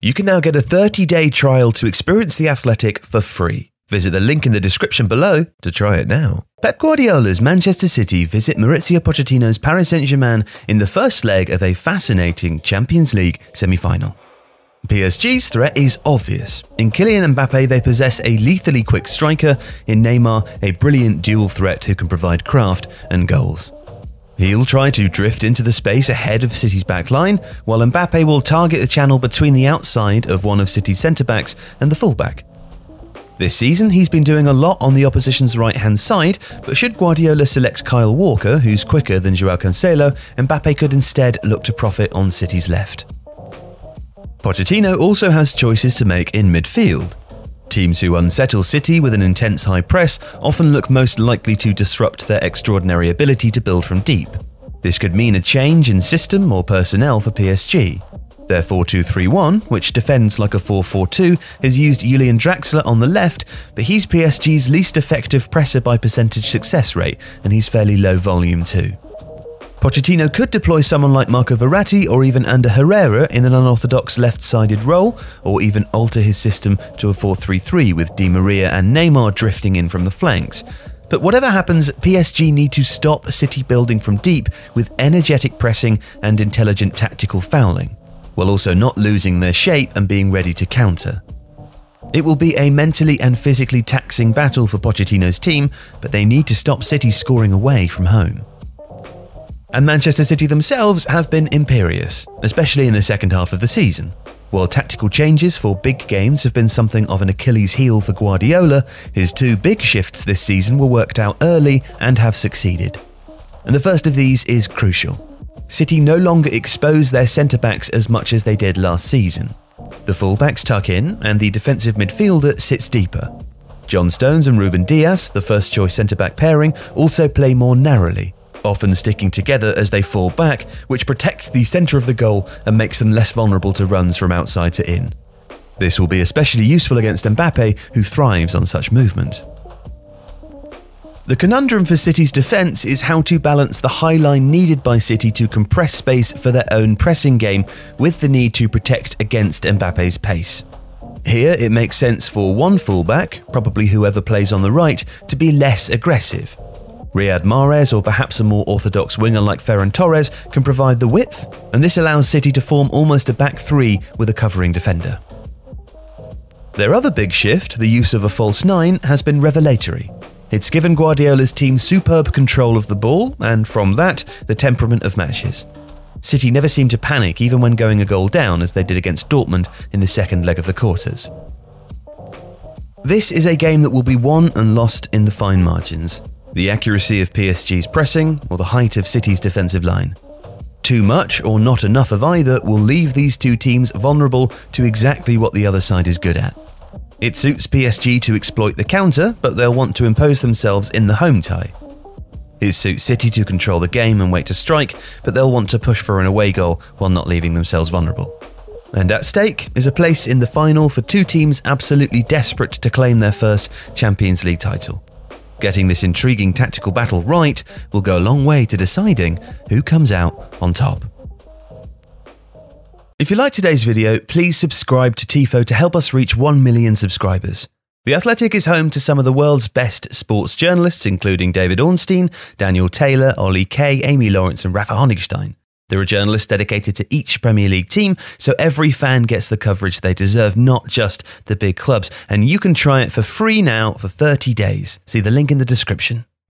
You can now get a 30-day trial to experience The Athletic for free. Visit the link in the description below to try it now. Pep Guardiola's Manchester City visit Mauricio Pochettino's Paris Saint-Germain in the first leg of a fascinating Champions League semi-final. PSG's threat is obvious. In Kylian Mbappe, they possess a lethally quick striker, in Neymar, a brilliant dual threat who can provide craft and goals. He'll try to drift into the space ahead of City's back line, while Mbappe will target the channel between the outside of one of City's centre-backs and the full-back. This season, he's been doing a lot on the opposition's right-hand side, but should Guardiola select Kyle Walker, who's quicker than Joao Cancelo, Mbappe could instead look to profit on City's left. Pochettino also has choices to make in midfield. Teams who unsettle City with an intense high press often look most likely to disrupt their extraordinary ability to build from deep. This could mean a change in system or personnel for PSG. Their 4-2-3-1, which defends like a 4-4-2, has used Julian Draxler on the left, but he's PSG's least effective presser by percentage success rate, and he's fairly low volume too. Pochettino could deploy someone like Marco Verratti or even Ander Herrera in an unorthodox left-sided role, or even alter his system to a 4-3-3 with Di Maria and Neymar drifting in from the flanks. But whatever happens, PSG need to stop City building from deep with energetic pressing and intelligent tactical fouling, while also not losing their shape and being ready to counter. It will be a mentally and physically taxing battle for Pochettino's team, but they need to stop City scoring away from home. And Manchester City themselves have been imperious, especially in the second half of the season. While tactical changes for big games have been something of an Achilles heel for Guardiola, his two big shifts this season were worked out early and have succeeded. And the first of these is crucial. City no longer expose their centre-backs as much as they did last season. The full-backs tuck in and the defensive midfielder sits deeper. John Stones and Ruben Dias, the first-choice centre-back pairing, also play more narrowly, often sticking together as they fall back, which protects the centre of the goal and makes them less vulnerable to runs from outside to in. This will be especially useful against Mbappe, who thrives on such movement. The conundrum for City's defence is how to balance the high line needed by City to compress space for their own pressing game with the need to protect against Mbappe's pace. Here, it makes sense for one fullback, probably whoever plays on the right, to be less aggressive. Riyad Mahrez or perhaps a more orthodox winger like Ferran Torres can provide the width, and this allows City to form almost a back three with a covering defender. Their other big shift, the use of a false nine, has been revelatory. It's given Guardiola's team superb control of the ball, and from that, the temperament of matches. City never seem to panic even when going a goal down, as they did against Dortmund in the second leg of the quarters. This is a game that will be won and lost in the fine margins. The accuracy of PSG's pressing, or the height of City's defensive line. Too much or not enough of either will leave these two teams vulnerable to exactly what the other side is good at. It suits PSG to exploit the counter, but they'll want to impose themselves in the home tie. It suits City to control the game and wait to strike, but they'll want to push for an away goal while not leaving themselves vulnerable. And at stake is a place in the final for two teams absolutely desperate to claim their first Champions League title. Getting this intriguing tactical battle right will go a long way to deciding who comes out on top. If you liked today's video, please subscribe to Tifo to help us reach 1 million subscribers. The Athletic is home to some of the world's best sports journalists, including David Ornstein, Daniel Taylor, Ollie Kay, Amy Lawrence and Rafa Honigstein. There are journalists dedicated to each Premier League team, so every fan gets the coverage they deserve, not just the big clubs. And you can try it for free now for 30 days. See the link in the description.